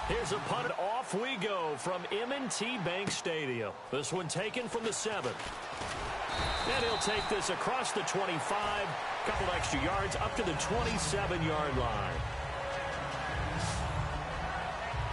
Here's a punt. Off we go from M&T Bank Stadium. This one taken from the 7. And he'll take this across the 25, a couple extra yards up to the 27-yard line.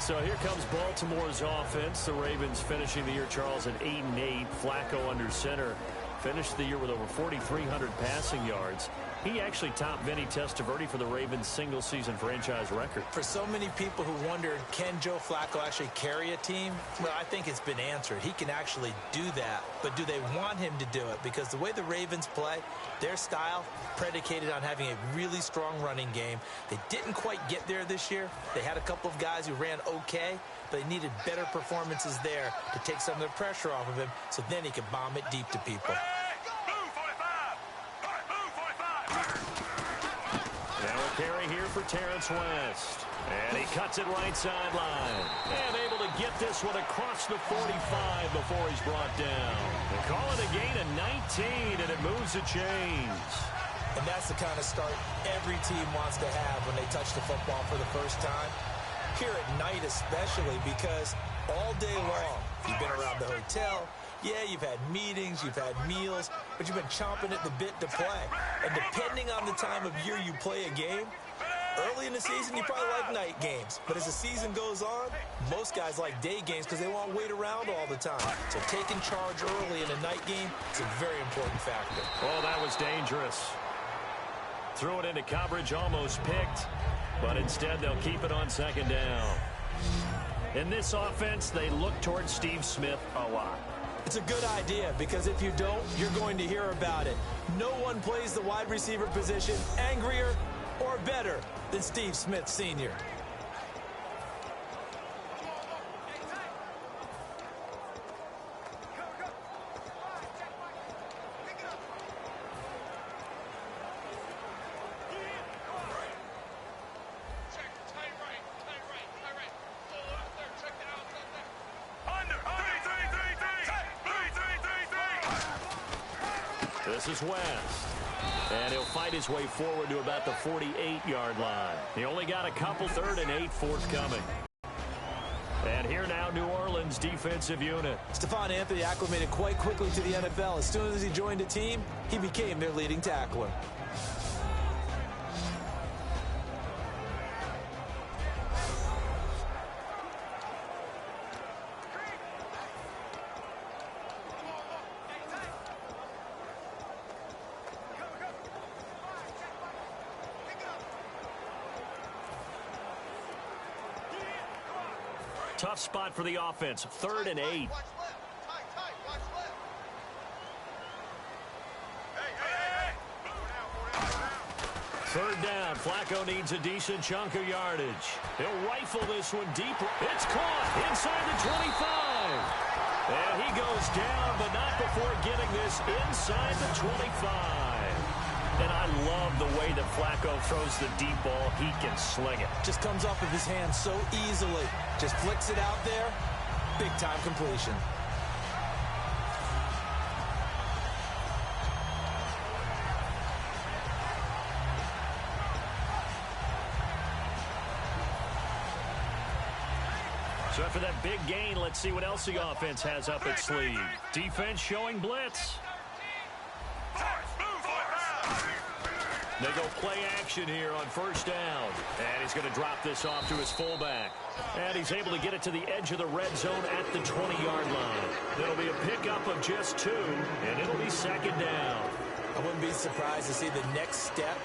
So here comes Baltimore's offense. The Ravens finishing the year, Charles, at 8-8. Flacco under center. Finished the year with over 4,300 passing yards. He actually topped Vinny Testaverde for the Ravens' single-season franchise record. For so many people who wondered, can Joe Flacco actually carry a team? Well, I think it's been answered. He can actually do that. But do they want him to do it? Because the way the Ravens play, their style predicated on having a really strong running game. They didn't quite get there this year. They had a couple of guys who ran okay, but they needed better performances there to take some of the pressure off of him so then he could bomb it deep to people. Now a carry here for Terrence West. And he cuts it right sideline. And able to get this one across the 45 before he's brought down. They call it a gain of 19, and it moves the chains. And that's the kind of start every team wants to have when they touch the football for the first time. Here at night especially, because all day long you've been around the hotel. Yeah, you've had meetings, you've had meals, but you've been chomping at the bit to play. And depending on the time of year you play a game, early in the season you probably like night games. But as the season goes on, most guys like day games because they won't wait around all the time. So taking charge early in a night game is a very important factor. Oh, that was dangerous. Threw it into coverage, almost picked. But instead they'll keep it on second down. In this offense, they look towards Steve Smith a lot. It's a good idea because if you don't, you're going to hear about it. No one plays the wide receiver position angrier or better than Steve Smith Sr. This is West. And he'll fight his way forward to about the 48-yard line. He only got a couple, 3rd and 8 forthcoming. And here now, New Orleans defensive unit. Stephon Anthony acclimated quite quickly to the NFL. As soon as he joined the team, he became their leading tackler. Tough spot for the offense. 3rd and 8. Third down. Flacco needs a decent chunk of yardage. He'll rifle this one deep. It's caught inside the 25. And he goes down, but not before getting this inside the 25. And I love the way that Flacco throws the deep ball. He can sling it. Just comes off of his hand so easily. Just flicks it out there. Big-time completion. So after that big gain, let's see what else the offense has up its sleeve. Defense showing blitz. They go play action here on first down. And he's going to drop this off to his fullback. And he's able to get it to the edge of the red zone at the 20-yard line. It'll be a pickup of just 2, and it'll be second down. I wouldn't be surprised to see the next step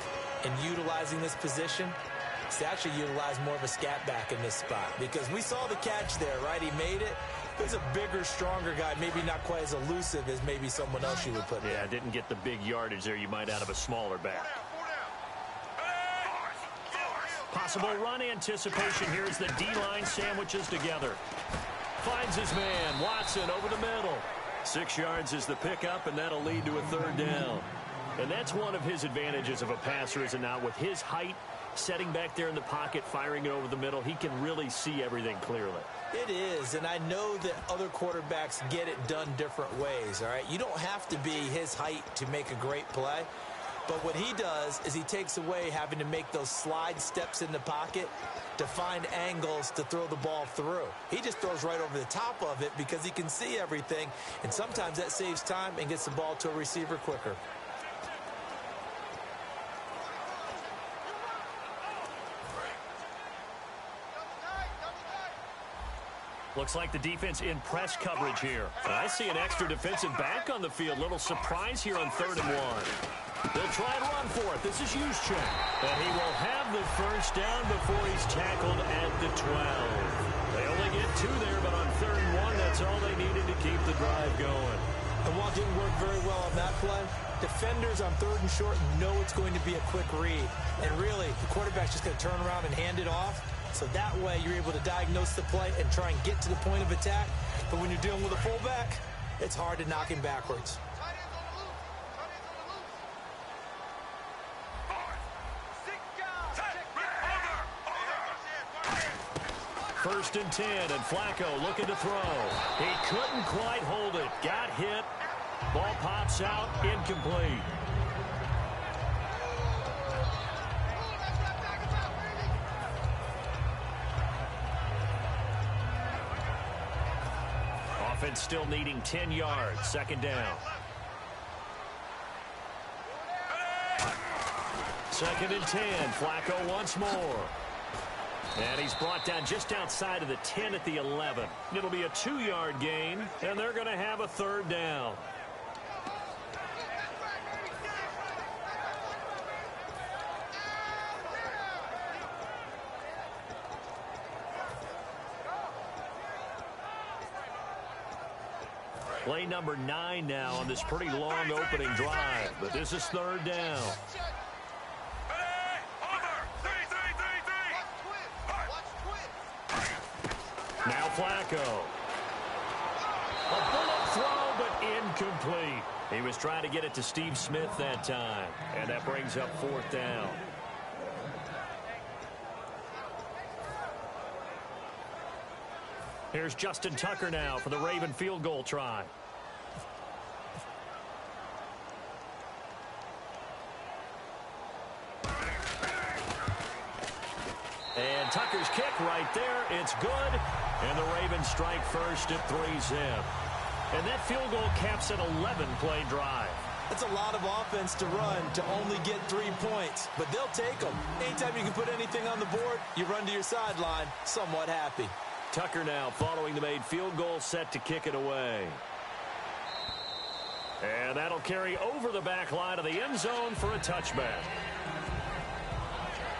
in utilizing this position is to actually utilize more of a scat back in this spot. Because we saw the catch there, right? He made it. He's a bigger, stronger guy, maybe not quite as elusive as maybe someone else you would put there. Yeah, didn't get the big yardage there you might out of a smaller back. Possible run anticipation here as the D-line sandwiches together. Finds his man, Watson, over the middle. 6 yards is the pickup, and that'll lead to a 3rd down. And that's one of his advantages of a passer, is it not? With his height, setting back there in the pocket, firing it over the middle, he can really see everything clearly. It is, and I know that other quarterbacks get it done different ways, all right? You don't have to be his height to make a great play. But what he does is he takes away having to make those slide steps in the pocket to find angles to throw the ball through. He just throws right over the top of it because he can see everything, and sometimes that saves time and gets the ball to a receiver quicker. Looks like the defense in press coverage here. And I see an extra defensive back on the field. Little surprise here on 3rd and 1. They'll try and run for it. This is Juszczyk. And he will have the first down before he's tackled at the 12. They only get 2 there, but on 3rd and 1, that's all they needed to keep the drive going. And while it didn't work very well on that play, defenders on 3rd and short know it's going to be a quick read. And really, the quarterback's just going to turn around and hand it off. So that way you're able to diagnose the play and try and get to the point of attack. But when you're dealing with a fullback, it's hard to knock him backwards. First and 10, and Flacco looking to throw. He couldn't quite hold it. Got hit. Ball pops out, incomplete. Offense still needing 10 yards. 2nd down. 2nd and 10. Flacco once more. And he's brought down just outside of the 10 at the 11. It'll be a 2-yard gain, and they're going to have a 3rd down. Play number 9 now on this pretty long opening drive, but this is 3rd down. Now Flacco. A bullet throw, but incomplete. He was trying to get it to Steve Smith that time, and that brings up 4th down. Here's Justin Tucker now for the Raven field goal try. And Tucker's kick right there. It's good. And the Ravens strike first at 3-zip. And that field goal caps an 11-play drive. That's a lot of offense to run to only get 3 points, but they'll take them. Anytime you can put anything on the board, you run to your sideline somewhat happy. Tucker now following the made field goal, set to kick it away. And that'll carry over the back line of the end zone for a touchback.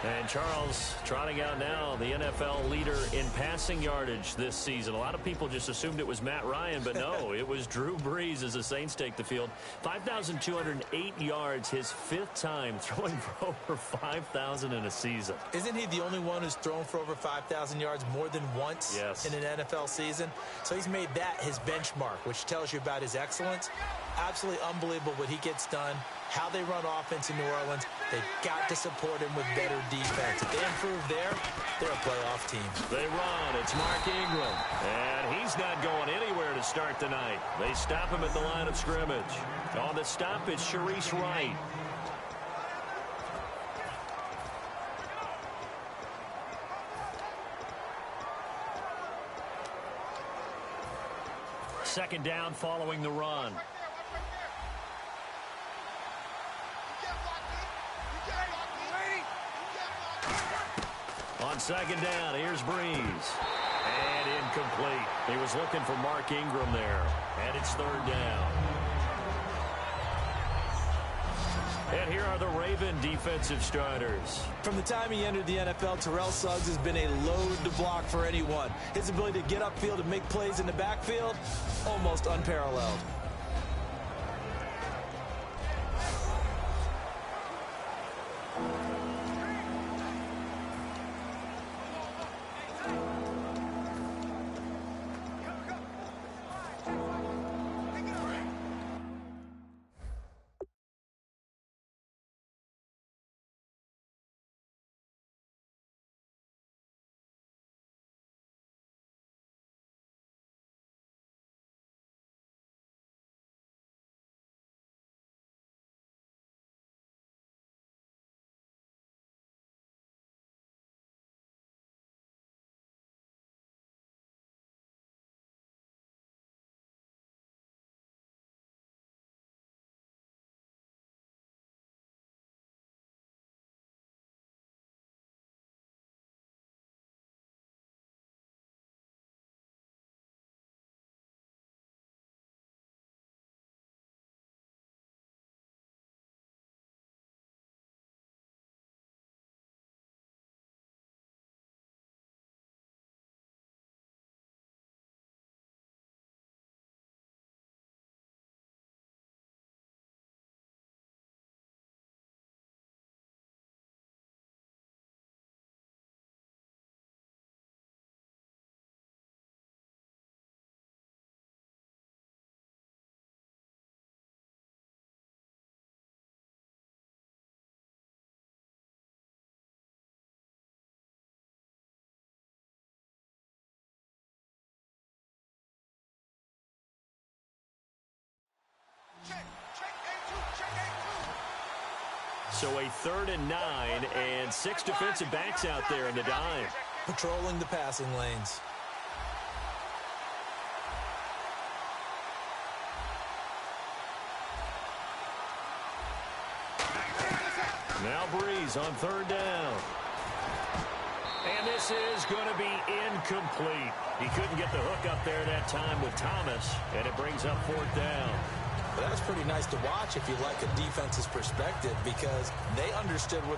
And Charles trotting out now the NFL leader in passing yardage this season. A lot of people just assumed it was Matt Ryan, but no, it was Drew Brees as the Saints take the field. 5,208 yards, his 5th time throwing for over 5,000 in a season. Isn't he the only one who's thrown for over 5,000 yards more than once in an NFL season? So he's made that his benchmark, which tells you about his excellence. Absolutely unbelievable what he gets done. How they run offense in New Orleans, they've got to support him with better defense. If they improve there, they're a playoff team. They run. It's Mark Ingram. And he's not going anywhere to start the night. They stop him at the line of scrimmage. On the stop, it's Sharice Wright. Second down following the run. On second down, here's Brees. And incomplete. He was looking for Mark Ingram there. And it's 3rd down. And here are the Raven defensive starters. From the time he entered the NFL, Terrell Suggs has been a load to block for anyone. His ability to get upfield and make plays in the backfield, almost unparalleled. So a 3rd and 9, and 6 defensive backs out there in the dime. Patrolling the passing lanes. Now Breeze on 3rd down. And this is going to be incomplete. He couldn't get the hook up there that time with Thomas, and it brings up 4th down. Well, that's pretty nice to watch if you like a defense's perspective, because they understood what...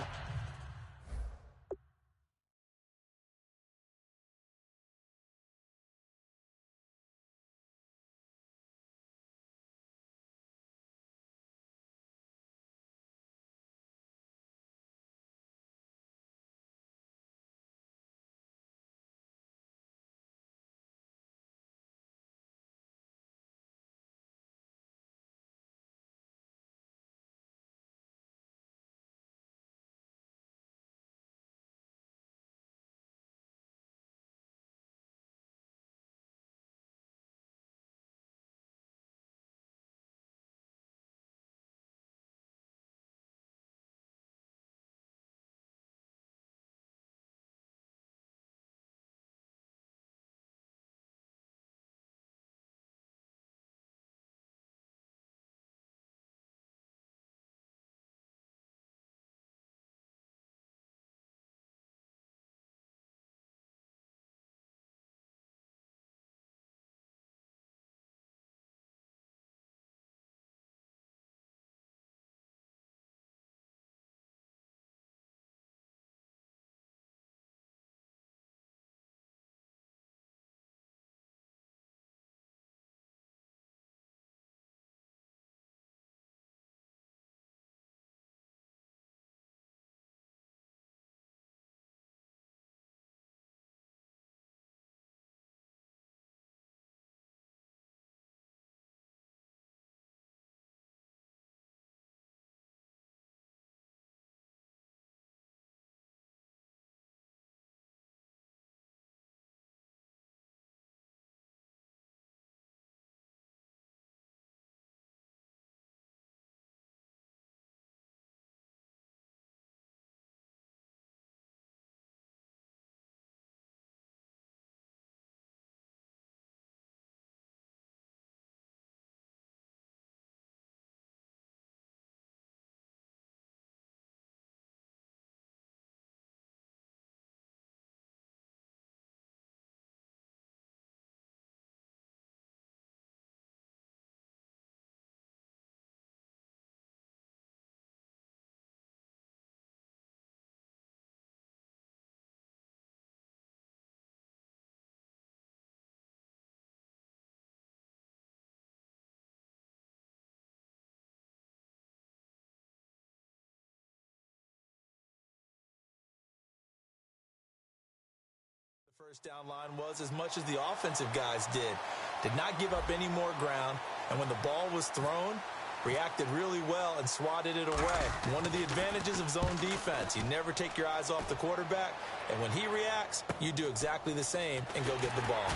First down line was as much as the offensive guys did not give up any more ground, and when the ball was thrown, reacted really well and swatted it away. One of the advantages of zone defense, you never take your eyes off the quarterback, and when he reacts, you do exactly the same and go get the ball.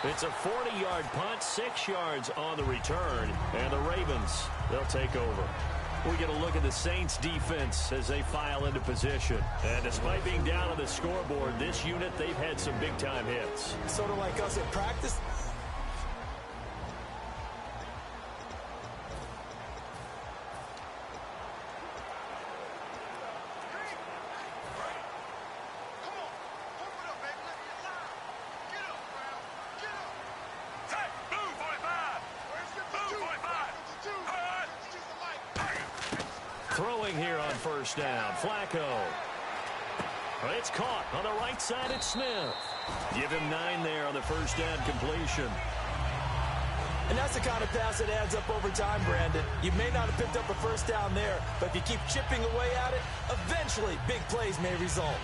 It's a 40-yard punt, 6 yards on the return, and the Ravens, they'll take over. We get a look at the Saints defense as they file into position. And despite being down on the scoreboard, this unit, they've had some big-time hits. Sort of like us at practice. Throwing here on first down, Flacco. It's caught on the right side. It's Smith. Give him 9 there on the first down completion. And that's the kind of pass that adds up over time, Brandon. You may not have picked up a first down there, but if you keep chipping away at it, eventually big plays may result.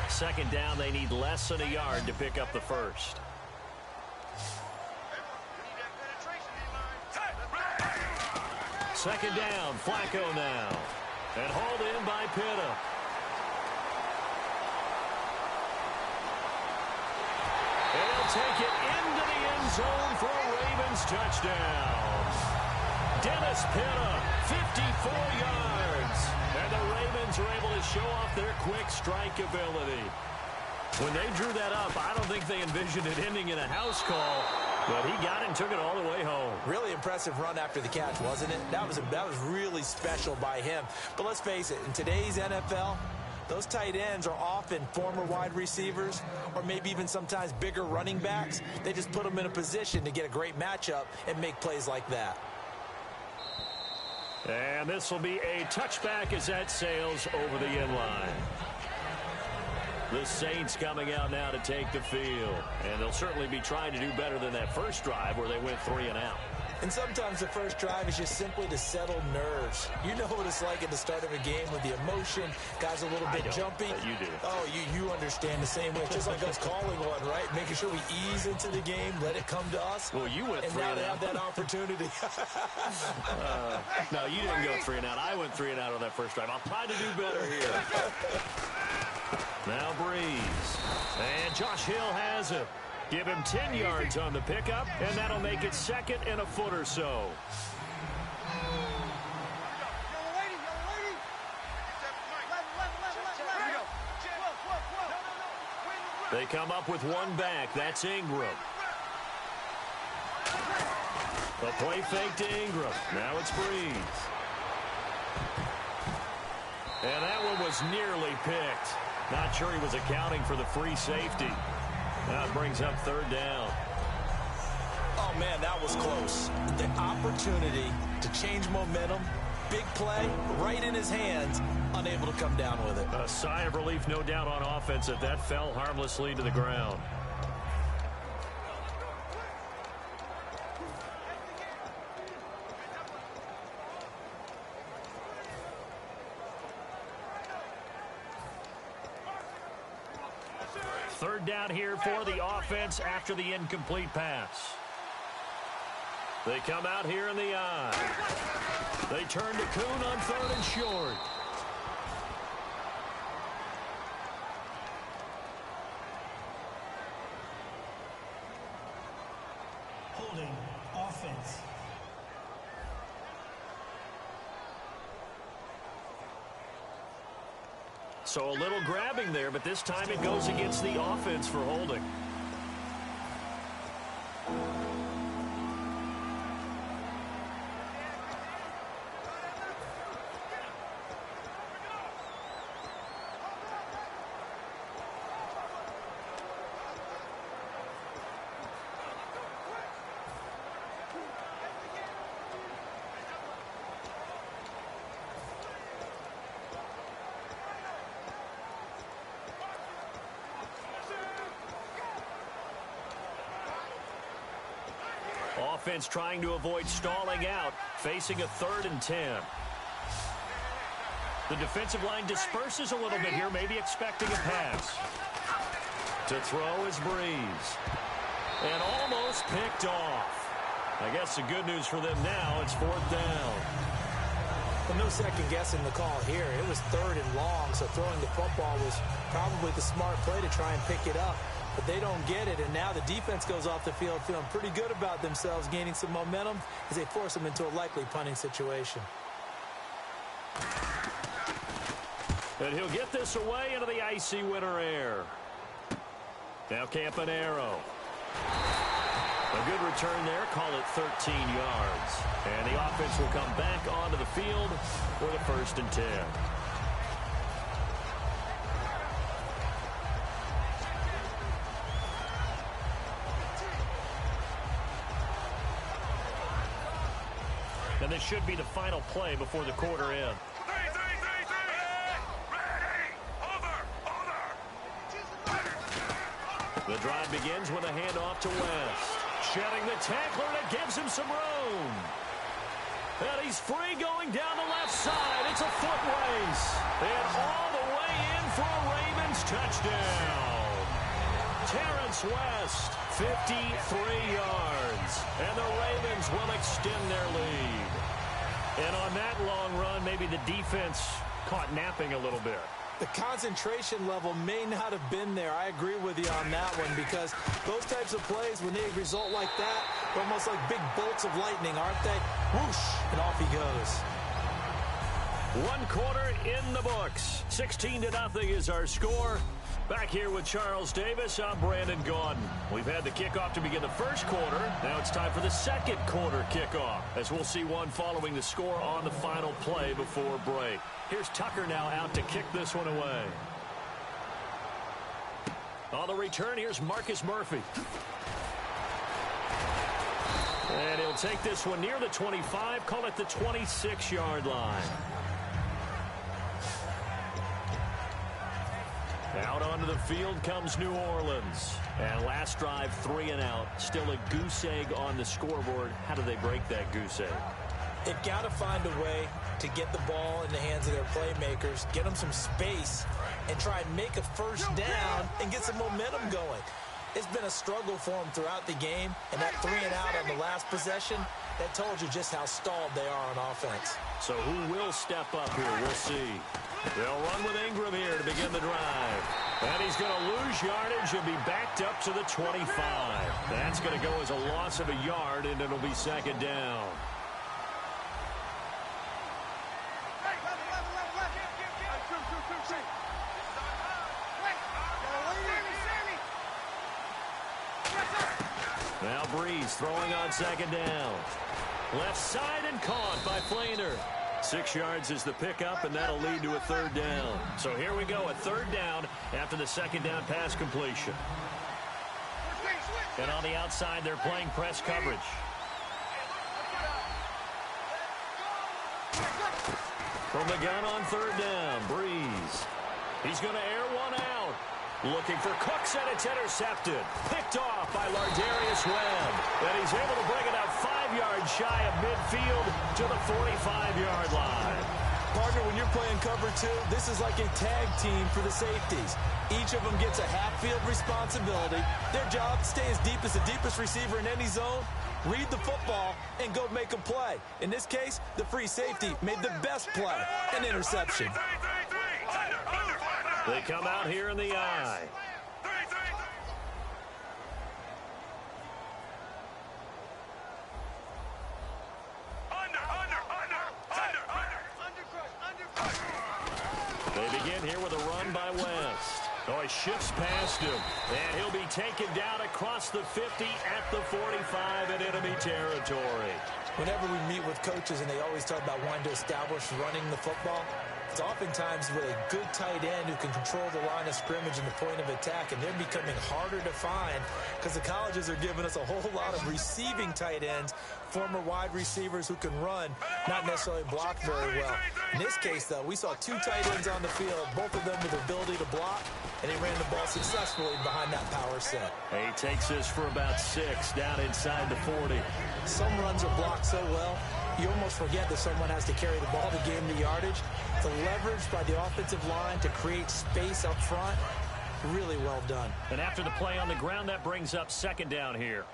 Second down, they need less than a yard to pick up the first. Second down, Flacco now. And hauled in by Pitta. take it into the end zone for a Ravens touchdown. Dennis Pitta, 54 yards. And the Ravens are able to show off their quick strike ability. When they drew that up, I don't think they envisioned it ending in a house call, but he got it and took it all the way home. Really impressive run after the catch, wasn't it? That was really special by him. But let's face it, in today's NFL, those tight ends are often former wide receivers or maybe even sometimes bigger running backs. They just put them in a position to get a great matchup and make plays like that. And this will be a touchback as that sails over the end line. The Saints coming out now to take the field. And they'll certainly be trying to do better than that first drive where they went 3 and out. And sometimes the first drive is just simply to settle nerves. You know what it's like at the start of a game with the emotion. Guys a little bit jumpy. But you do. Oh, you understand the same way. It's just like us calling one, right? Making sure we ease into the game, let it come to us. Well, you went 3 and out. And now they have that opportunity. No, you didn't go 3 and out. I went 3 and out on that first drive. I'll try to do better here. Now Breeze. And Josh Hill has it. Give him 10 yards on the pickup, and that'll make it second and a foot or so. They come up with one back. That's Ingram. A play fake to Ingram. Now it's Breeze. And that one was nearly picked. Not sure he was accounting for the free safety. That brings up third down. Oh, man, that was close. The opportunity to change momentum, big play, right in his hands, unable to come down with it. A sigh of relief, no doubt, on offense if that fell harmlessly to the ground. Third down here for the offense after the incomplete pass. They come out here in the eye. They turn to Kuhn on third and short. Holding offense. So a little grabbing there, but this time it goes against the offense for holding. Offense trying to avoid stalling out, facing a 3rd and 10. The defensive line disperses a little bit here, maybe expecting a pass. To throw is Breeze. And almost picked off. I guess the good news for them now, it's 4th down. Well, no second guessing the call here. It was 3rd and long, so throwing the football was probably the smart play to try and pick it up. But they don't get it, and now the defense goes off the field feeling pretty good about themselves, gaining some momentum as they force them into a likely punting situation. And he'll get this away into the icy winter air. Now Campanaro. A good return there, call it 13 yards. And the offense will come back onto the field for the 1st and 10. And this should be the final play before the quarter end. The drive begins with a handoff to West. Shedding the tackler, and it gives him some room. And he's free going down the left side. It's a foot race. And all the way in for a Ravens touchdown. Terrence West, 53 yards. And the Ravens will extend their lead. And on that long run, maybe the defense caught napping a little bit. The concentration level may not have been there. I agree with you on that one, because those types of plays, when they result like that, they're almost like big bolts of lightning, aren't they? Whoosh, and off he goes. One quarter in the books. 16-0 is our score. Back here with Charles Davis, I'm Brandon Gaudin. We've had the kickoff to begin the first quarter. Now it's time for the second quarter kickoff, as we'll see one following the score on the final play before break. Here's Tucker now out to kick this one away. On the return, here's Marcus Murphy. And he'll take this one near the 25, call it the 26-yard line. Out onto the field comes New Orleans. And last drive, 3 and out. Still a goose egg on the scoreboard. How do they break that goose egg? They've got to find a way to get the ball in the hands of their playmakers, get them some space, and try and make a first down and get some momentum going. It's been a struggle for them throughout the game, and that 3 and out on the last possession, that told you just how stalled they are on offense. So who will step up here? We'll see. They'll run with Ingram here to begin the drive. And he's going to lose yardage and be backed up to the 25. That's going to go as a loss of a yard, and it'll be second down. Now Breeze throwing on second down. Left side and caught by Flainer. 6 yards is the pickup, and that'll lead to a third down. So here we go, a third down after the second down pass completion. And on the outside, they're playing press coverage. From the gun on third down, Breeze. He's going to air one out. Looking for Cooks, and it's intercepted. Picked off by Lardarius Webb. And he's able to bring it out 5 yards shy of midfield to the 45-yard line. Partner, when you're playing cover 2, this is like a tag team for the safeties. Each of them gets a half-field responsibility. Their job, stay as deep as the deepest receiver in any zone, read the football, and go make a play. In this case, the free safety made the best play, an interception. They come out here in the eye. They begin here with a run by West. Oh, he shifts past him, and he'll be taken down across the 50 at the 45 in enemy territory. Whenever we meet with coaches, and they always talk about wanting to establish running the football, it's oftentimes with a good tight end who can control the line of scrimmage and the point of attack, and they're becoming harder to find because the colleges are giving us a whole lot of receiving tight ends, former wide receivers who can run, not necessarily block very well. In this case, though, we saw 2 tight ends on the field, both of them with the ability to block, and he ran the ball successfully behind that power set. He takes this for about 6 down inside the 40. Some runs are blocked so well, you almost forget that someone has to carry the ball to gain the yardage. The leverage by the offensive line to create space up front, really well done. And after the play on the ground, that brings up second down here.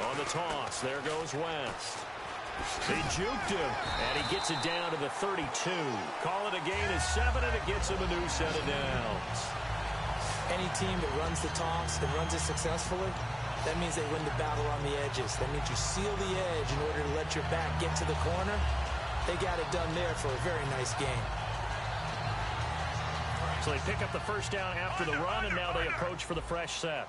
On the toss, there goes West. He juked him, and he gets it down to the 32. Call it a gain of 7, and it gets him a new set of downs. Any team that runs the toss and runs it successfully, that means they win the battle on the edges. That means you seal the edge in order to let your back get to the corner. They got it done there for a very nice game. So they pick up the first down after the run, and now they approach for the fresh set.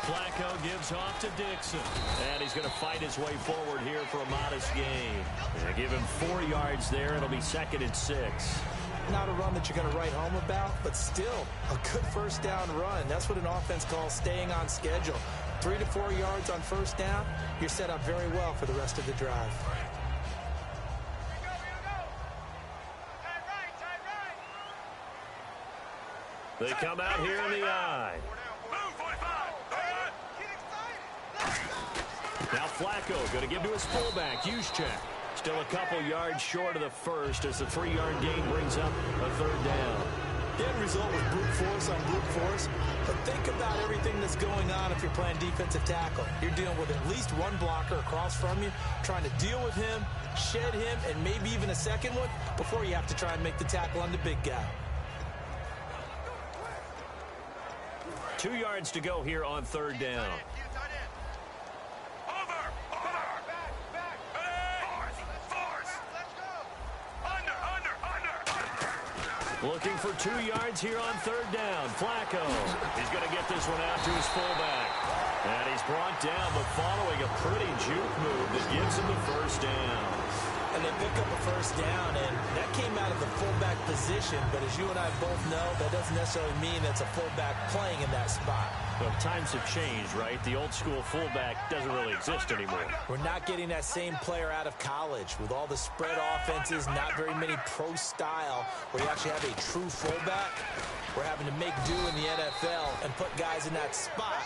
Flacco gives off to Dixon. And he's going to fight his way forward here for a modest gain. They give him 4 yards there. It'll be 2nd and 6. Not a run that you're going to write home about, but still a good first down run. That's what an offense calls staying on schedule. 3 to 4 yards on first down, you're set up very well for the rest of the drive. They come out here in the eye. Now Flacco going to give to his fullback, Juszczyk. Still a couple yards short of the first as the 3-yard gain brings up a third down. The end result was brute force on brute force, but think about everything that's going on if you're playing defensive tackle. You're dealing with at least one blocker across from you, trying to deal with him, shed him, and maybe even a second one before you have to try and make the tackle on the big guy. 2 yards to go here on third down. Looking for 2 yards here on third down. Flacco. He's going to get this one out to his fullback. And he's brought down, but following a pretty juke move that gives him the first down. And they pick up a first down, and that came out of the fullback position. But as you and I both know, that doesn't necessarily mean that's a fullback playing in that spot. Well, times have changed, right? The old school fullback doesn't really exist anymore. We're not getting that same player out of college with all the spread offenses, not very many pro style where you actually have a true fullback. We're having to make do in the NFL and put guys in that spot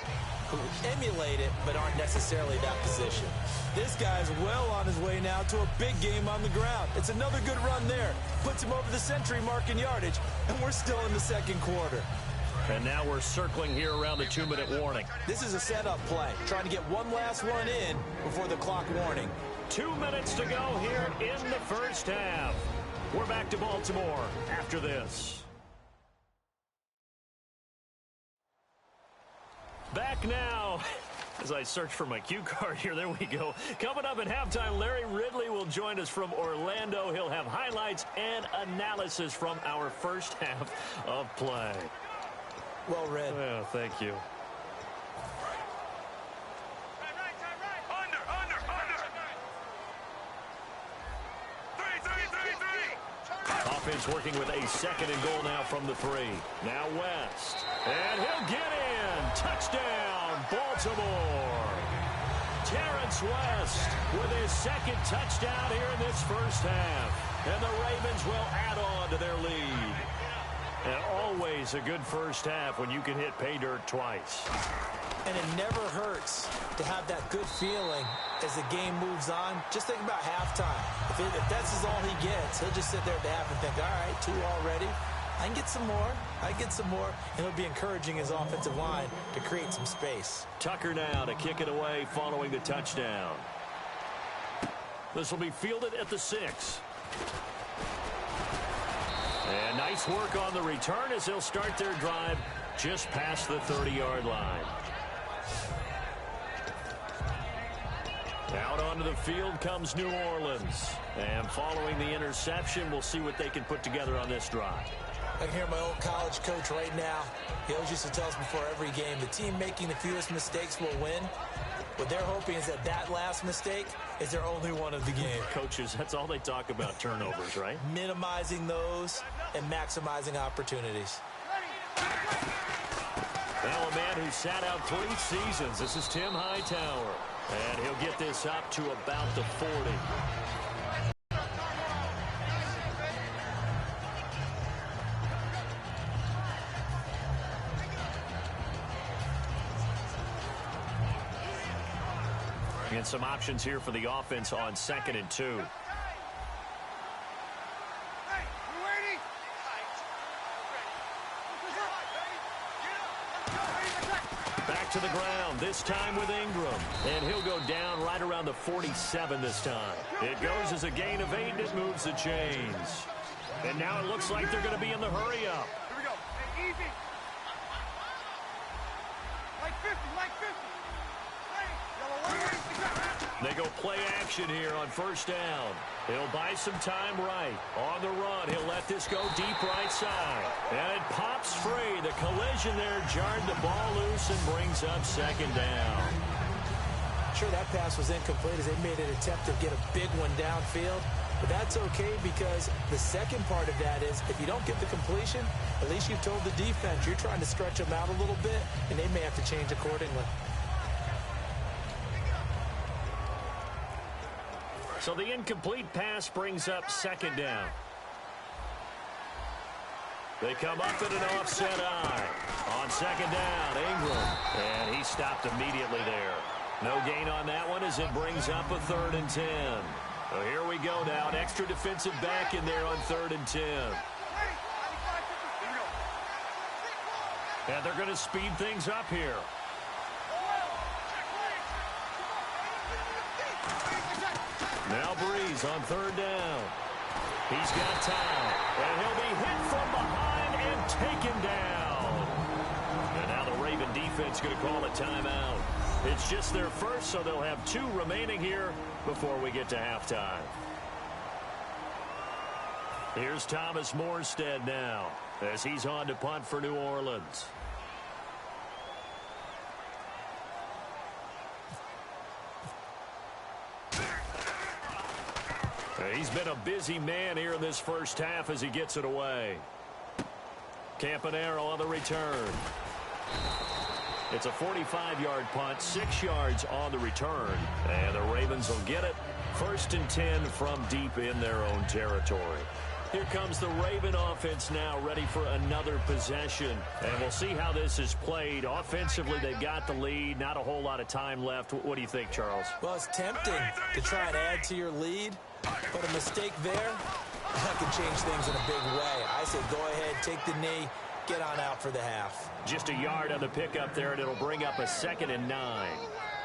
who emulate it but aren't necessarily that position. This guy's well on his way now to a big game on the ground. It's another good run there. Puts him over the century mark in yardage, and we're still in the second quarter. And now we're circling here around the 2-minute warning. This is a setup play, trying to get one last one in before the clock warning. 2 minutes to go here in the first half. We're back to Baltimore after this. Back now. As I search for my cue card here, there we go. Coming up at halftime, Larry Ridley will join us from Orlando. He'll have highlights and analysis from our first half of play. Well read. Yeah, thank you. Offense working with a second and goal now from the 3. Now West. And he'll get in. Touchdown, Baltimore. Terrence West with his second touchdown here in this first half. And the Ravens will add on to their lead. And always a good first half when you can hit pay dirt twice. And it never hurts to have that good feeling as the game moves on. Just think about halftime. If that's all he gets, he'll just sit there at the half and think, all right, 2 already. I can get some more. I can get some more. And he'll be encouraging his offensive line to create some space. Tucker now to kick it away following the touchdown. This will be fielded at the 6. And nice work on the return as they'll start their drive just past the 30-yard line. Out onto the field comes New Orleans. And following the interception, we'll see what they can put together on this drive. I can hear my old college coach right now. He always used to tell us before every game, the team making the fewest mistakes will win. What they're hoping is that last mistake is their only one of the game. Coaches, that's all they talk about, turnovers, right? Minimizing those and maximizing opportunities. Now a man who sat out 3 seasons. This is Tim Hightower. And he'll get this up to about the 40. And some options here for the offense on 2nd and 2. Back to the ground, this time with Ingram. And he'll go down right around the 47 this time. It goes as a gain of 8, and it moves the chains. And now it looks like they're going to be in the hurry-up. Here we go. Hey, easy. Like 50, like 50. They go play action here on first down. He'll buy some time right. On the run, he'll let this go deep right side. And it pops free. The collision there jarred the ball loose and brings up 2nd down. Sure, that pass was incomplete as they made an attempt to get a big one downfield. But that's okay because the second part of that is if you don't get the completion, at least you've told the defense you're trying to stretch them out a little bit, and they may have to change accordingly. So the incomplete pass brings up 2nd down. They come up at an offset eye. On 2nd down, Ingram. And he stopped immediately there. No gain on that one as it brings up a 3rd and 10. Well, here we go now. An extra defensive back in there on 3rd and 10. And they're going to speed things up here. Now Breeze on 3rd down. He's got time. And he'll be hit from behind and taken down. And now the Raven defense going to call a timeout. It's just their first, so they'll have 2 remaining here before we get to halftime. Here's Thomas Morstead now as he's on to punt for New Orleans. He's been a busy man here in this first half as he gets it away. Campanaro on the return. It's a 45-yard punt, 6 yards on the return. And the Ravens will get it. 1st and 10 from deep in their own territory. Here comes the Raven offense now, ready for another possession. And we'll see how this is played. Offensively, they've got the lead. Not a whole lot of time left. What do you think, Charles? Well, it's tempting to try and add to your lead. But a mistake there, that can change things in a big way. I say go ahead, take the knee, get on out for the half. Just a yard on the pickup there, and it'll bring up a 2nd and 9.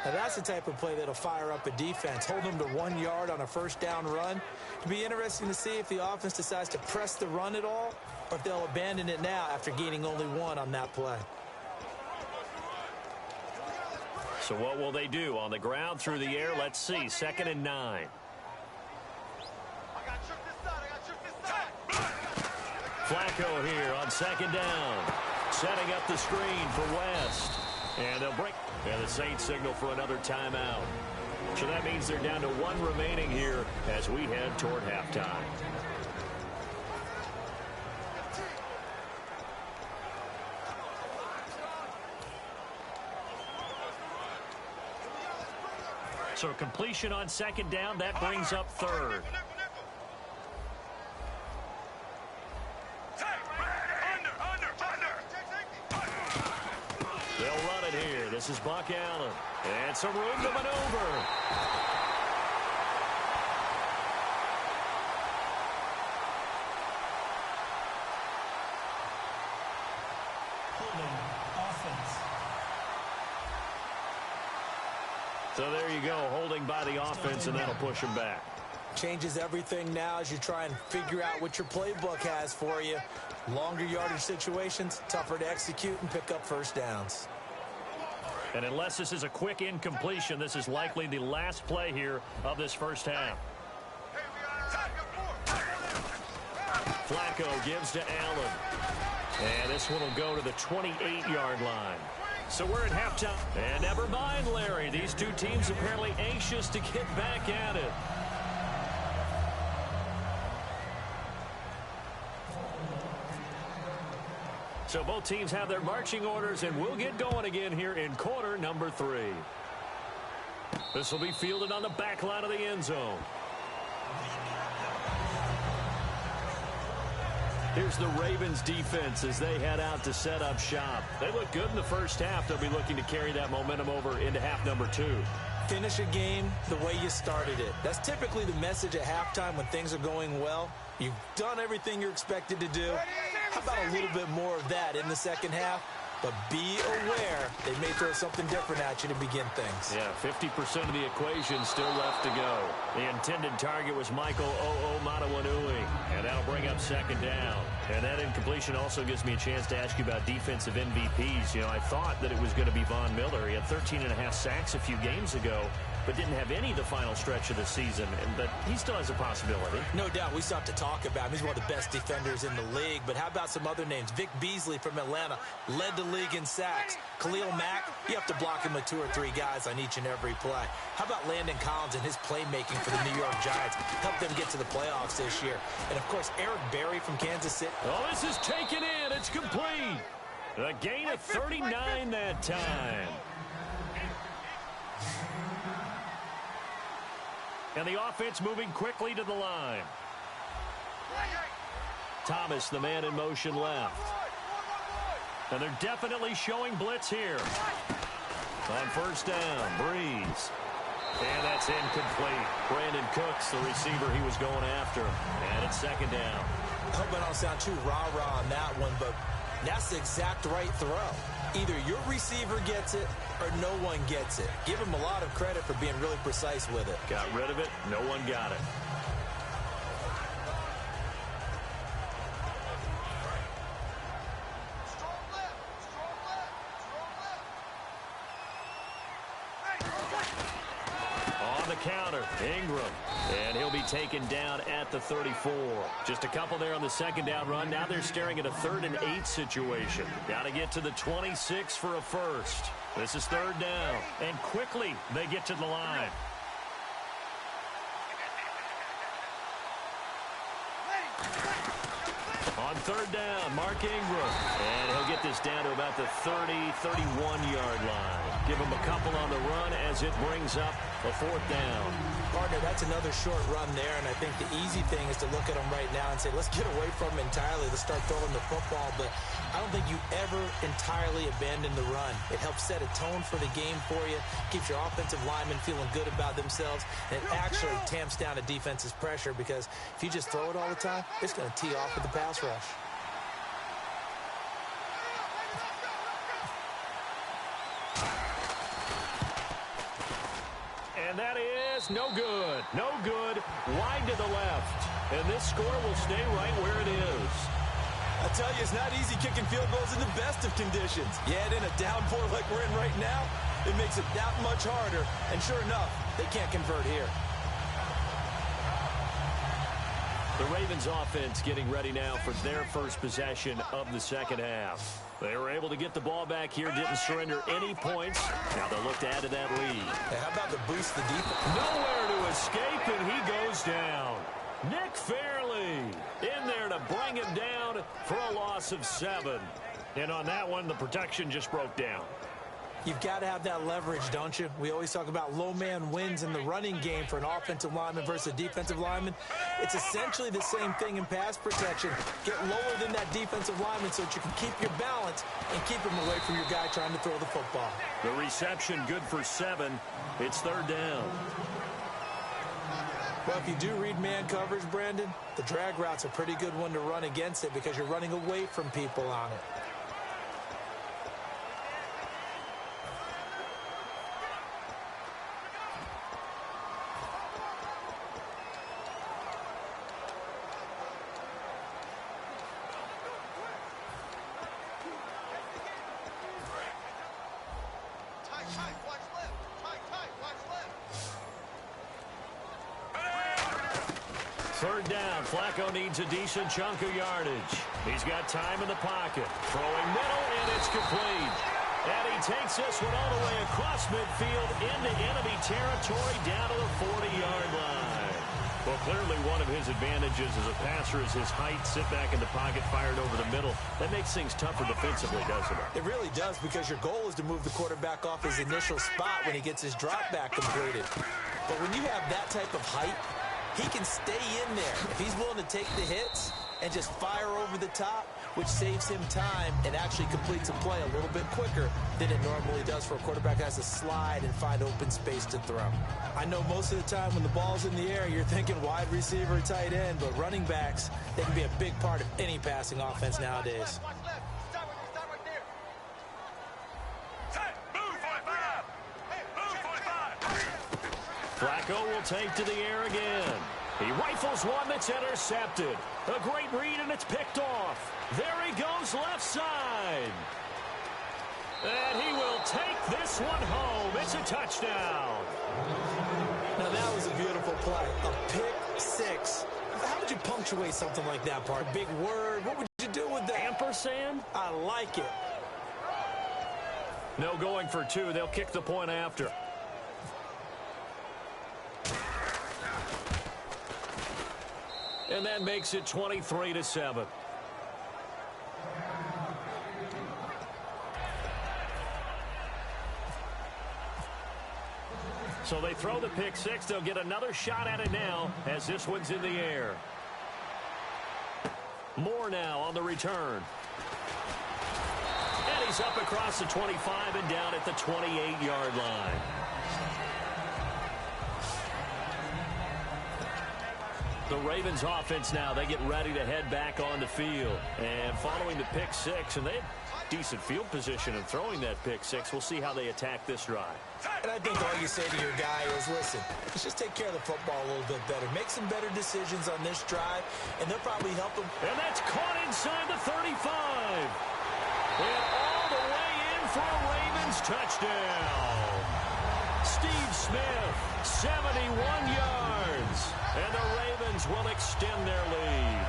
Now, that's the type of play that'll fire up a defense. Hold them to 1 yard on a 1st down run. It'll be interesting to see if the offense decides to press the run at all, or if they'll abandon it now after gaining only 1 on that play. So what will they do? On the ground, through the air, let's see. 2nd and 9. Flacco here on 2nd down. Setting up the screen for West. And they'll break. And the Saints signal for another timeout. So that means they're down to 1 remaining here as we head toward halftime. So completion on 2nd down. That brings up 3rd. This is Buck Allen. And some room to maneuver. Holding offense. So there you go, holding by the offense, and that'll push them back. Changes everything now as you try and figure out what your playbook has for you. Longer yardage situations, tougher to execute and pick up 1st downs. And unless this is a quick incompletion, this is likely the last play here of this first half. Flacco gives to Allen. And this one will go to the 28-yard line. So we're at halftime. And never mind, Larry. These 2 teams apparently anxious to get back at it. So both teams have their marching orders, and we'll get going again here in quarter number 3. This will be fielded on the back line of the end zone. Here's the Ravens defense as they head out to set up shop. They look good in the first half. They'll be looking to carry that momentum over into half number 2. Finish a game the way you started it. That's typically the message at halftime when things are going well. You've done everything you're expected to do. How about a little bit more of that in the second half? But be aware they may throw something different at you to begin things. Yeah, 50% of the equation still left to go. The intended target was Michael O'Matawanui, and that'll bring up 2nd down. And that incompletion also gives me a chance to ask you about defensive MVPs. You know, I thought that it was going to be Von Miller. He had 13.5 sacks a few games ago, but didn't have any the final stretch of the season. But he still has a possibility. No doubt. We still have to talk about him. He's one of the best defenders in the league. But how about some other names? Vic Beasley from Atlanta led the league in sacks. Khalil Mack, you have to block him with 2 or 3 guys on each and every play. How about Landon Collins and his playmaking for the New York Giants? Helped them get to the playoffs this year. And, of course, Eric Berry from Kansas City. Oh, this is taken in. It's complete. A gain of 39 that time. And the offense moving quickly to the line. Thomas, the man in motion left. And they're definitely showing blitz here. On 1st down, Breeze. And that's incomplete. Brandon Cooks, the receiver he was going after. And it's second down. I hope I don't sound too rah-rah on that one, but that's the exact right throw. Either your receiver gets it or no one gets it. Give him a lot of credit for being really precise with it. Got rid of it. No one got it. On the counter, Ingram. And he'll be taken down at the 34. Just a couple there on the second down run. Now they're staring at a 3rd and 8 situation. Got to get to the 26 for a first. This is 3rd down. And quickly they get to the line. On 3rd down, Mark Ingram. And he'll get this down to about the 30, 31-yard line. Give him a couple on the run as it brings up a 4th down. Partner, that's another short run there, and I think the easy thing is to look at him right now and say, let's get away from him entirely. Let's start throwing the football, but I don't think you ever entirely abandon the run. It helps set a tone for the game for you, keeps your offensive linemen feeling good about themselves, and it actually tamps down a defense's pressure because if you just throw it all the time, it's going to tee off with the pass rush. And that is no good. No good. Wide to the left. And this score will stay right where it is. I tell you, it's not easy kicking field goals in the best of conditions. Yet in a downpour like we're in right now, it makes it that much harder. And sure enough, they can't convert here. The Ravens offense getting ready now for their first possession of the second half. They were able to get the ball back here, didn't surrender any points. Now they'll look to add to that lead. Hey, how about the boost the defense? Nowhere to escape, and he goes down. Nick Fairley in there to bring him down for a loss of 7. And on that one, the protection just broke down. You've got to have that leverage, don't you? We always talk about low man wins in the running game for an offensive lineman versus a defensive lineman. It's essentially the same thing in pass protection. Get lower than that defensive lineman so that you can keep your balance and keep him away from your guy trying to throw the football. The reception good for 7. It's 3rd down. Well, if you do read man coverage, Brandon, the drag route's a pretty good one to run against it because you're running away from people on it. Third down, Flacco needs a decent chunk of yardage. He's got time in the pocket. Throwing middle, and it's complete. And he takes this one all the way across midfield into enemy territory down to the 40-yard line. Well, clearly one of his advantages as a passer is his height. Sit back in the pocket, fired over the middle. That makes things tougher defensively, doesn't it? It really does because your goal is to move the quarterback off his initial spot when he gets his drop back completed. But when you have that type of height, he can stay in there. If he's willing to take the hits and just fire over the top, which saves him time and actually completes a play a little bit quicker than it normally does for a quarterback that has to slide and find open space to throw. I know most of the time when the ball's in the air, you're thinking wide receiver, tight end, but running backs, they can be a big part of any passing offense nowadays. Flacco will take to the air again. He rifles one that's intercepted. A great read, and it's picked off. There he goes left side. And he will take this one home. It's a touchdown. Now, that was a beautiful play. A pick six. How would you punctuate something like that, part? Big word. What would you do with that? Ampersand? I like it. No going for 2. They'll kick the point after. And that makes it 23-7. So they throw the pick six. They'll get another shot at it now as this one's in the air. Moore now on the return. And he's up across the 25 and down at the 28-yard line. The Ravens offense now, they get ready to head back on the field. And following the pick six, and they had decent field position in throwing that pick six. We'll see how they attack this drive. And I think all you say to your guy is, listen, let's just take care of the football a little bit better. Make some better decisions on this drive, and they'll probably help him. And that's caught inside the 35. And all the way in for a Ravens touchdown. Steve Smith, 71 yards. And the Ravens will extend their lead.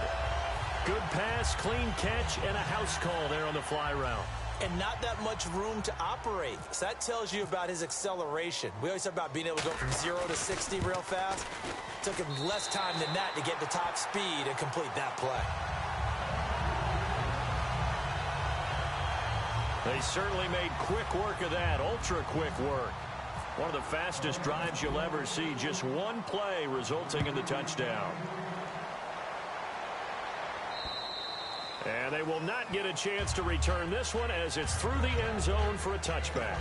Good pass, clean catch, and a house call there on the fly route. And not that much room to operate. So that tells you about his acceleration. We always talk about being able to go from 0 to 60 real fast. It took him less time than that to get to top speed and complete that play. They certainly made quick work of that, ultra quick work. One of the fastest drives you'll ever see, just one play resulting in the touchdown. And they will not get a chance to return this one as it's through the end zone for a touchback.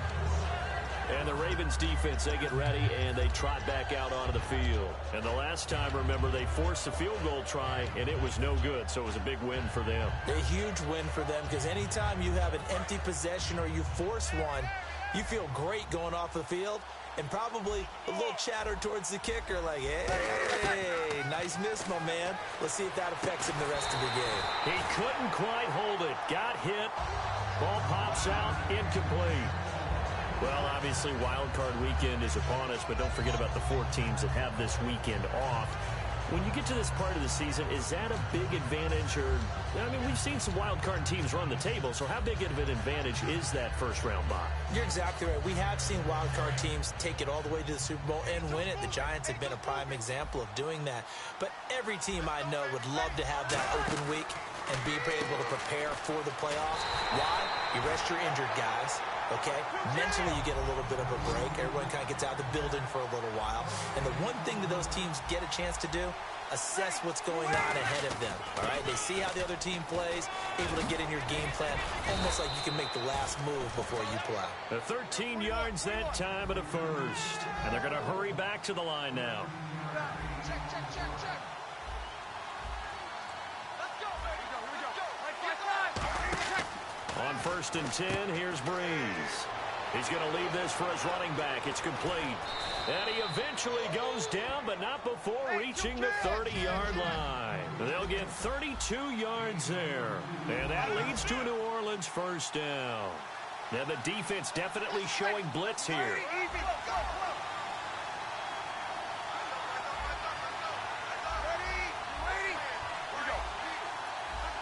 And the Ravens defense, they get ready and they trot back out onto the field. And the last time, remember, they forced a field goal try and it was no good, so it was a big win for them. A huge win for them because anytime you have an empty possession or you force one, you feel great going off the field, and probably a little chatter towards the kicker like, hey, nice miss, my man. Let's see if that affects him the rest of the game. He couldn't quite hold it. Got hit. Ball pops out. Incomplete. Well, obviously, wild card weekend is upon us, but don't forget about the 4 teams that have this weekend off. When you get to this part of the season, is that a big advantage? Or, I mean, we've seen some wild card teams run the table, so how big of an advantage is that first-round bye? You're exactly right. We have seen wild card teams take it all the way to the Super Bowl and win it. The Giants have been a prime example of doing that. But every team I know would love to have that open week and be able to prepare for the playoffs. Why? You rest your injured guys. Okay? Mentally, you get a little bit of a break. Everyone kind of gets out of the building for a little while. And the one thing that those teams get a chance to do, assess what's going on ahead of them. All right? They see how the other team plays, able to get in your game plan, almost like you can make the last move before you play. The 13 yards that time at a first. And they're going to hurry back to the line now. Check, check, check, check. Let's go, baby. Here we go. On 1st and 10, here's Breeze. He's going to leave this for his running back. It's complete. And he eventually goes down, but not before reaching the 30-yard line. They'll get 32 yards there. And that leads to a New Orleans first down. Now the defense definitely showing blitz here.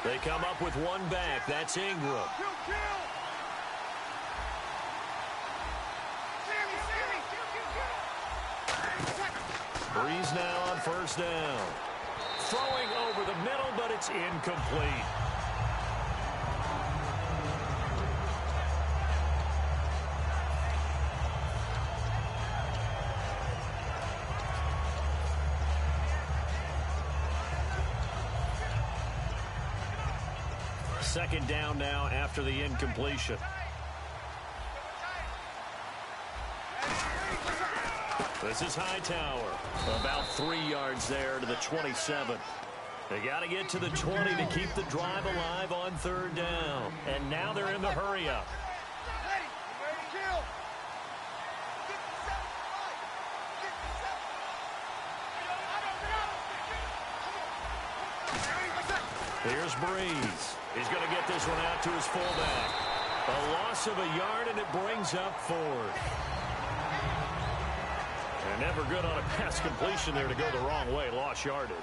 They come up with one back. That's Ingram. Breeze now on first down. Throwing over the middle, but it's incomplete. Second down now after the incompletion. This is Hightower. About 3 yards there to the 27. They got to get to the 20 to keep the drive alive on third down. And now they're in the hurry-up. Here's Breeze. He's going to get this one out to his fullback. A loss of a yard, and it brings up 4th. And never good on a pass completion there to go the wrong way. Lost yardage.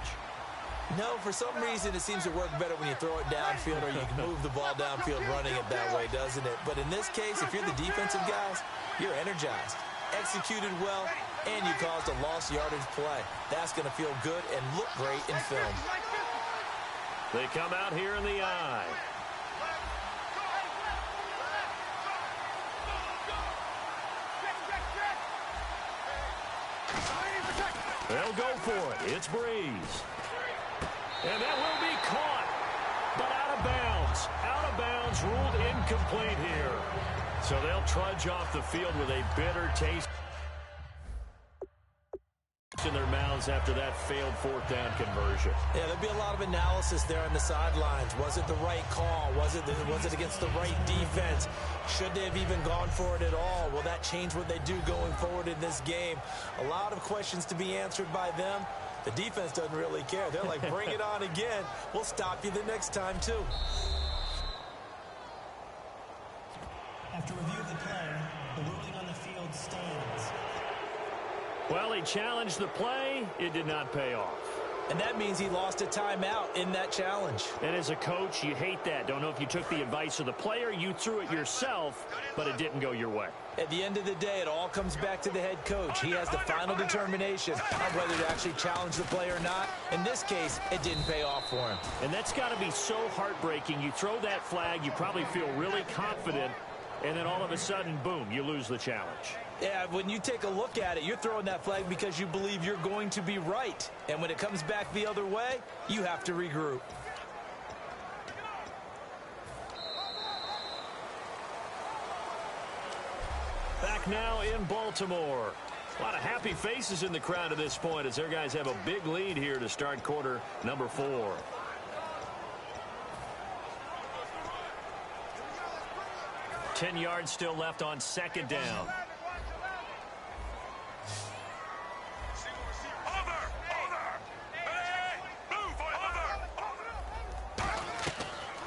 No, for some reason, it seems to work better when you throw it downfield or you can move the ball downfield running it that way, doesn't it? But in this case, if you're the defensive guys, you're energized, executed well, and you caused a lost yardage play. That's going to feel good and look great in film. They come out here in the eye. They'll go for it. It's Breeze. And that will be caught, but out of bounds. Out of bounds, ruled incomplete here. So they'll trudge off the field with a bitter taste. in their mouths after that failed fourth down conversion. Yeah, there'd be a lot of analysis there on the sidelines. Was it the right call? Was it against the right defense? Should they have even gone for it at all? Will that change what they do going forward in this game? A lot of questions to be answered by them. The defense doesn't really care. They're like, bring it on again. We'll stop you the next time, too. After review of the play, the ruling on the field stands. Well, he challenged the play. It did not pay off. And that means he lost a timeout in that challenge. And as a coach, you hate that. Don't know if you took the advice of the player, you threw it yourself, but it didn't go your way. At the end of the day, it all comes back to the head coach. He has the final determination of whether to actually challenge the play or not. In this case, it didn't pay off for him. And that's got to be so heartbreaking. You throw that flag, you probably feel really confident, and then all of a sudden, boom, you lose the challenge. Yeah, when you take a look at it, you're throwing that flag because you believe you're going to be right. And when it comes back the other way, you have to regroup. Back now in Baltimore. A lot of happy faces in the crowd at this point as their guys have a big lead here to start quarter number 4. Ten yards still left on second down.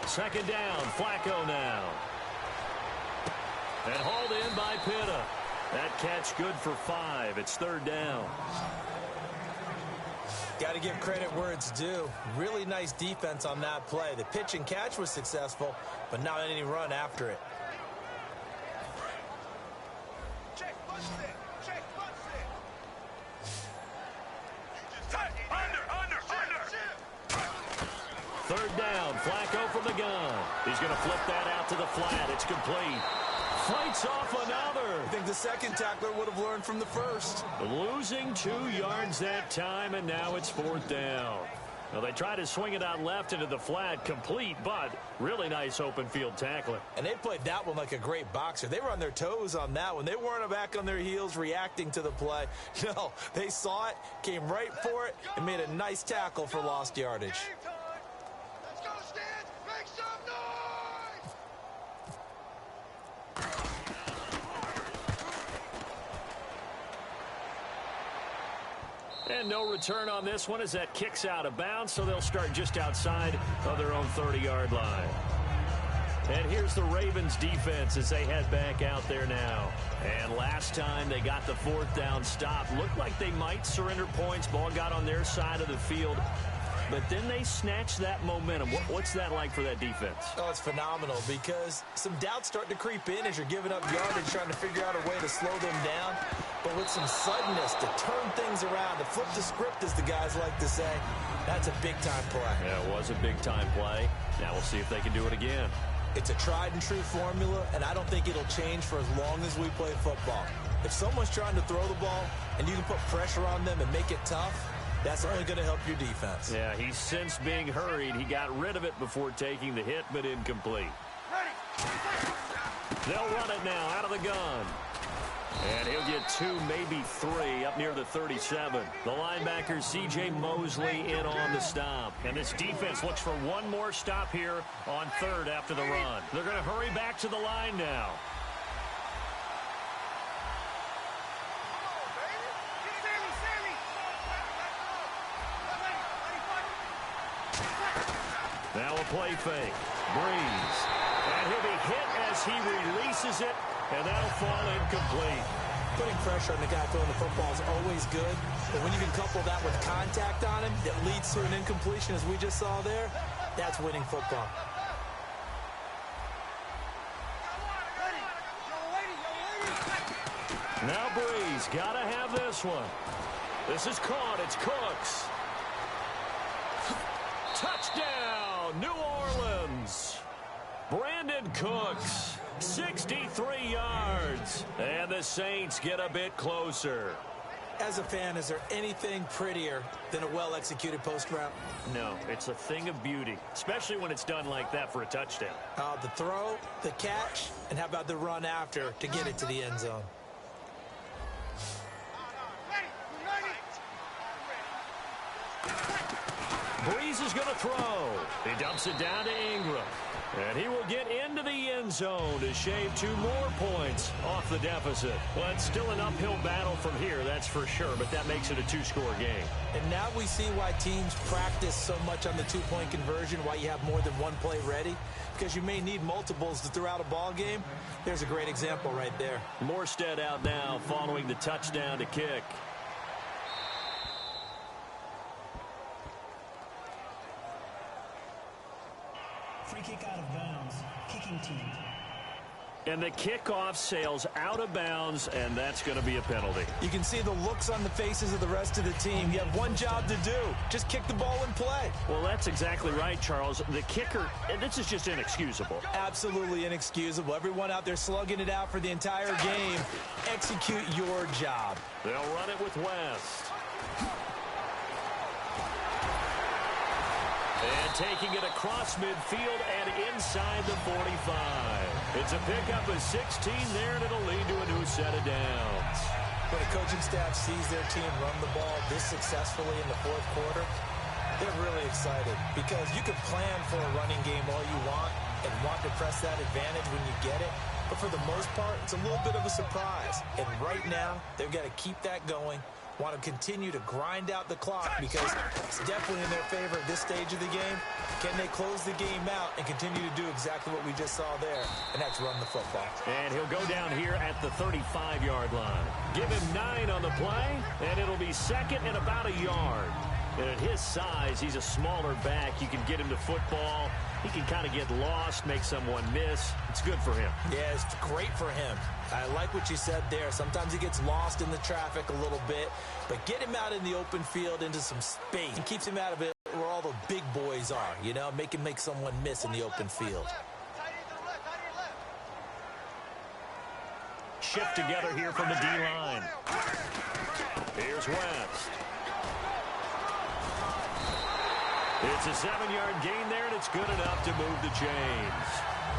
Second down, Flacco now. And hauled in by Pitta. That catch good for 5. It's third down. Got to give credit where it's due. Really nice defense on that play. The pitch and catch was successful, but not any run after it. Third down, Flacco from the gun. He's going to flip that out to the flat. It's complete. Fights off another. I think the second tackler would have learned from the first. Losing 2 yards that time, and now it's fourth down. Well, they try to swing it out left into the flat, complete, but really nice open field tackling. And they played that one like a great boxer. They were on their toes on that one. They weren't back on their heels reacting to the play. No, they saw it, came right for it, and made a nice tackle for lost yardage. Let's go, Stan! Make some noise! And no return on this one as that kicks out of bounds, so they'll start just outside of their own 30-yard line. And here's the Ravens defense as they head back out there now. And last time they got the fourth down stop, looked like they might surrender points. Ball got on their side of the field. But then they snatched that momentum. What's that like for that defense? Oh, it's phenomenal because some doubts start to creep in as you're giving up yardage, trying to figure out a way to slow them down. But with some suddenness to turn things around, to flip the script, as the guys like to say, that's a big-time play. Yeah, it was a big-time play. Now we'll see if they can do it again. It's a tried-and-true formula, and I don't think it'll change for as long as we play football. If someone's trying to throw the ball and you can put pressure on them and make it tough, that's only going to help your defense. Yeah, he's since being hurried. He got rid of it before taking the hit, but incomplete. They'll run it now out of the gun. And he'll get 2, maybe 3 up near the 37. The linebacker, C.J. Mosley, in on the stop. And this defense looks for one more stop here on third after the run. They're going to hurry back to the line now. Now a play fake. Breeze. And he'll be hit as he releases it, and that'll fall incomplete. Putting pressure on the guy throwing the football is always good, but when you can couple that with contact on him that leads to an incompletion, as we just saw there, that's winning football. Now Breeze, gotta have this one. This is caught. It's Cooks. Touchdown, New Orleans. Brandon Cooks, 63 yards. And the Saints get a bit closer. As a fan, is there anything prettier than a well-executed post route? No, it's a thing of beauty, especially when it's done like that for a touchdown. The throw, the catch, and how about the run after to get it to the end zone? Breeze is going to throw. He dumps it down to Ingram. And he will get into the end zone to shave 2 more points off the deficit. Well, it's still an uphill battle from here, that's for sure, but that makes it a 2-score game. And now we see why teams practice so much on the 2-point conversion, why you have more than one play ready, because you may need multiples to throw out a ball game. There's a great example right there. Morstead out now following the touchdown to kick. Free kick out of bounds. Kicking team. And the kickoff sails out of bounds, and that's going to be a penalty. You can see the looks on the faces of the rest of the team. You have one job to do. Just kick the ball and play. Well, that's exactly right, Charles. The kicker, and this is just inexcusable. Absolutely inexcusable. Everyone out there slugging it out for the entire game. Execute your job. They'll run it with West. And taking it across midfield and inside the 45. It's a pickup of 16 there, and it'll lead to a new set of downs. When a coaching staff sees their team run the ball this successfully in the fourth quarter, they're really excited because you can plan for a running game all you want and want to press that advantage when you get it. But for the most part, it's a little bit of a surprise. And right now, they've got to keep that going. Want to continue to grind out the clock because it's definitely in their favor at this stage of the game. Can they close the game out and continue to do exactly what we just saw there, and that's run the football. And he'll go down here at the 35-yard line. Give him 9 on the play, and it'll be second and about a yard. And at his size, he's a smaller back. You can get him to football. He can kind of get lost, make someone miss. It's good for him. Yeah, it's great for him. I like what you said there. Sometimes he gets lost in the traffic a little bit, but get him out in the open field into some space. It keeps him out of it where all the big boys are, you know, make him make someone miss in the open field. Shift together here from the D-line. Here's West. It's a 7-yard gain there, and it's good enough to move the chains.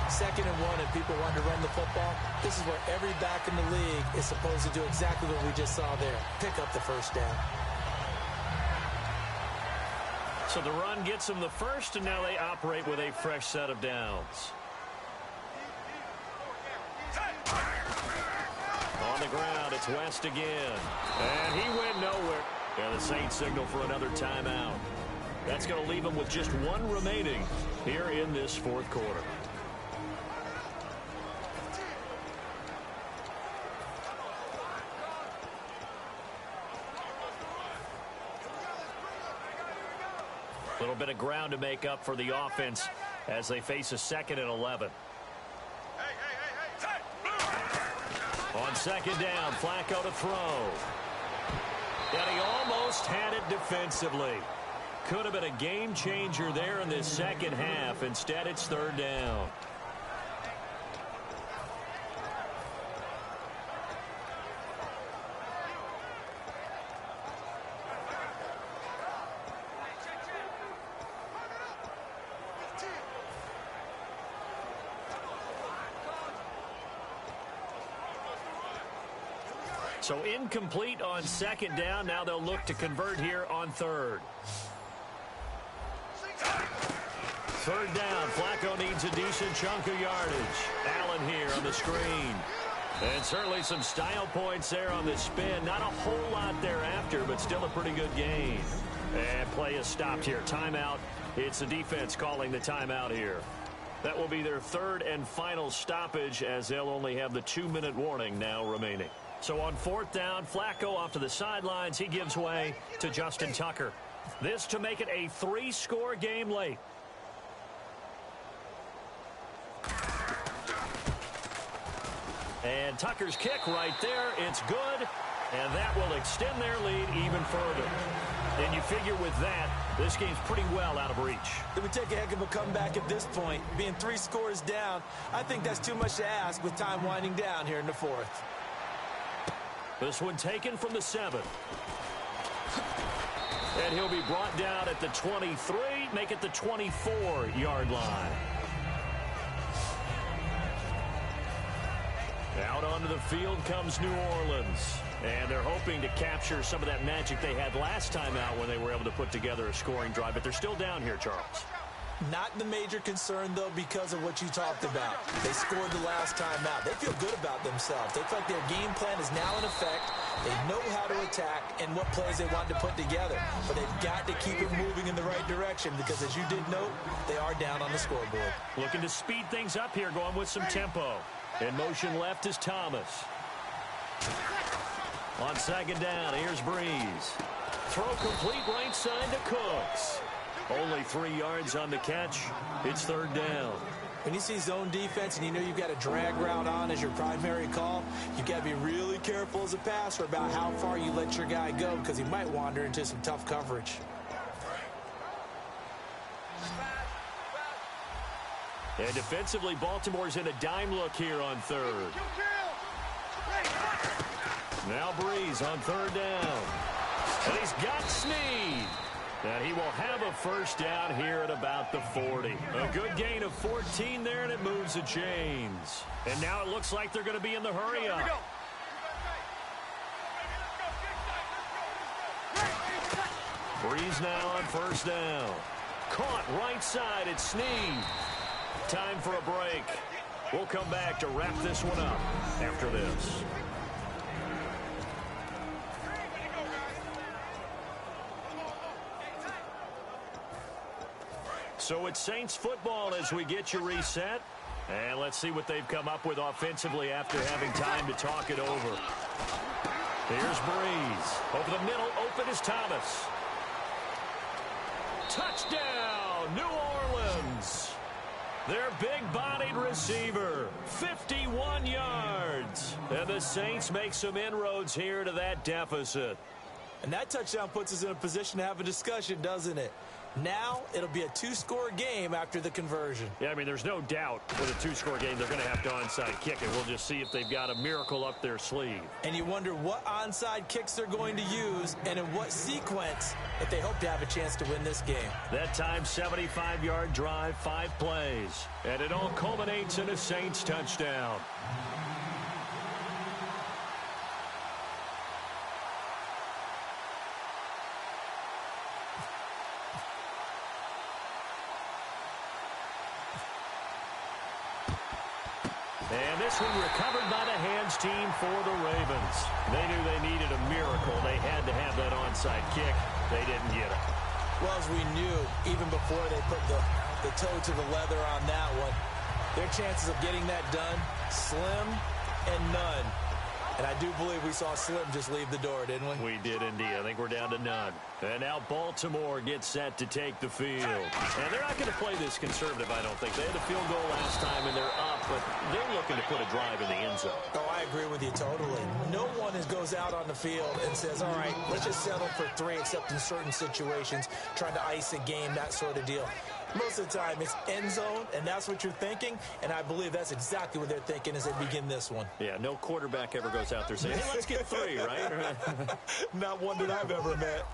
2nd and 1, and people want to run the football. This is where every back in the league is supposed to do exactly what we just saw there. Pick up the first down. So the run gets them the first, and now they operate with a fresh set of downs. On the ground, it's West again. And he went nowhere. And the Saints signal for another timeout. That's going to leave them with just 1 remaining here in this fourth quarter. A little bit of ground to make up for the offense as they face a 2nd and 11. On 2nd down, Flacco to throw. And he almost had it defensively. Could have been a game changer there in this second half. Instead, it's 3rd down. So incomplete on 2nd down. Now they'll look to convert here on 3rd. 3rd down. Flacco needs a decent chunk of yardage. Allen here on the screen. And certainly some style points there on the spin. Not a whole lot thereafter, but still a pretty good gain. And play is stopped here. Timeout. It's the defense calling the timeout here. That will be their 3rd and final stoppage as they'll only have the 2-minute warning now remaining. So on 4th down, Flacco off to the sidelines. He gives way to Justin Tucker. This to make it a 3-score game late. And Tucker's kick right there. It's good. And that will extend their lead even further. And you figure with that, this game's pretty well out of reach. It would take a heck of a comeback at this point. Being 3 scores down, I think that's too much to ask with time winding down here in the 4th. This one taken from the 7. And he'll be brought down at the 23, make it the 24-yard line. Out onto the field comes New Orleans. And they're hoping to capture some of that magic they had last time out when they were able to put together a scoring drive. But they're still down here, Charles. Not the major concern, though, because of what you talked about. They scored the last time out. They feel good about themselves. They feel like their game plan is now in effect. They know how to attack and what plays they want to put together. But they've got to keep it moving in the right direction because, as you did note, they are down on the scoreboard. Looking to speed things up here, going with some tempo. In motion left is Thomas. On second down, here's Breeze. Throw complete right side to Cooks. Only 3 yards on the catch. It's third down. When you see zone defense and you know you've got a drag route on as your primary call, you've got to be really careful as a passer about how far you let your guy go because he might wander into some tough coverage. And defensively, Baltimore's in a dime look here on third. Now Breeze on third down. And he's got Snead. And he will have a first down here at about the 40. A good gain of 14 there, and it moves the chains. And now it looks like they're going to be in the hurry-up. Breeze now on first down. Caught right side at Snead. Time for a break. We'll come back to wrap this one up after this. So it's Saints football as we get you reset. And let's see what they've come up with offensively after having time to talk it over. Here's Breeze. Over the middle, open is Thomas. Touchdown, New Orleans. Their big-bodied receiver, 51 yards. And the Saints make some inroads here to that deficit. And that touchdown puts us in a position to have a discussion, doesn't it? Now it'll be a two-score game after the conversion. Yeah, I mean, there's no doubt with a two-score game they're going to have to onside kick it. We'll just see if they've got a miracle up their sleeve. And you wonder what onside kicks they're going to use and in what sequence if they hope to have a chance to win this game. That time, 75-yard drive, 5 plays. And it all culminates in a Saints touchdown. And this one recovered by the hands team for the Ravens. They knew they needed a miracle. They had to have that onside kick. They didn't get it. Well, as we knew, even before they put the toe to the leather on that one, their chances of getting that done, slim and none. And I do believe we saw Slim just leave the door, didn't we? We did indeed. I think we're down to none. And now Baltimore gets set to take the field. And they're not going to play this conservative, I don't think. They had a field goal last time, and they're up, but they're looking to put a drive in the end zone. Oh, I agree with you totally. No one goes out on the field and says, all right, let's just settle for 3, except in certain situations, trying to ice a game, that sort of deal. Most of the time, it's end zone, and that's what you're thinking, and I believe that's exactly what they're thinking as they begin this one. Yeah, no quarterback ever goes out there saying, hey, let's get 3, right? Not one that I've ever met.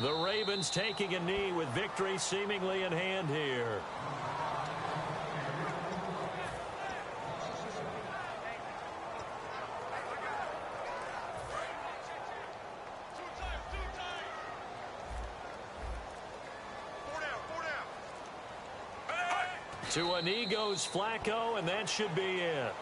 The Ravens taking a knee with victory seemingly in hand here. To a knee goes Flacco, and that should be it.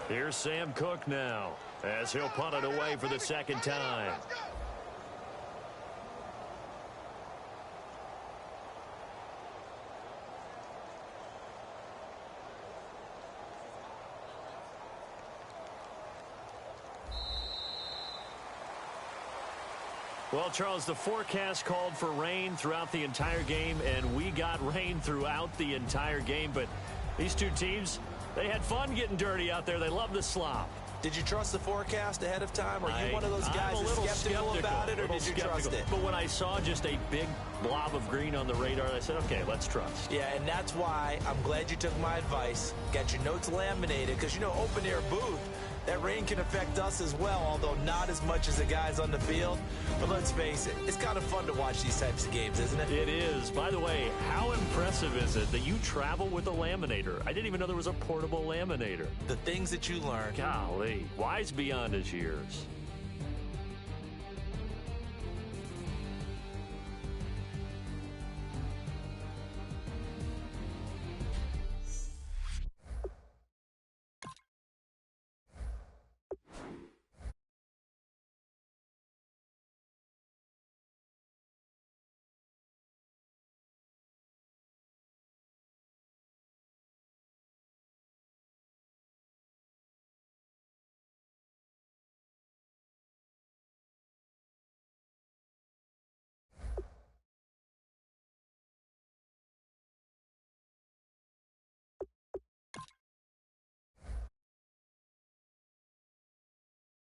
Here's Sam Cook now, as he'll punt it away for the second time. Well, Charles, the forecast called for rain throughout the entire game, and we got rain throughout the entire game. But these two teams, they had fun getting dirty out there. They love the slop. Did you trust the forecast ahead of time? Are you one of those guys that's skeptical about it, or did you trust it? But when I saw just a big blob of green on the radar, I said, okay, let's trust. Yeah, and that's why I'm glad you took my advice, got your notes laminated, because, you know, open-air booth, That rain can affect us as well, although not as much as the guys on the field. But let's face it, it's kind of fun to watch these types of games, isn't it? It is. By the way, how impressive is it that you travel with a laminator? I didn't even know there was a portable laminator. The things that you learn. Golly, wise beyond his years.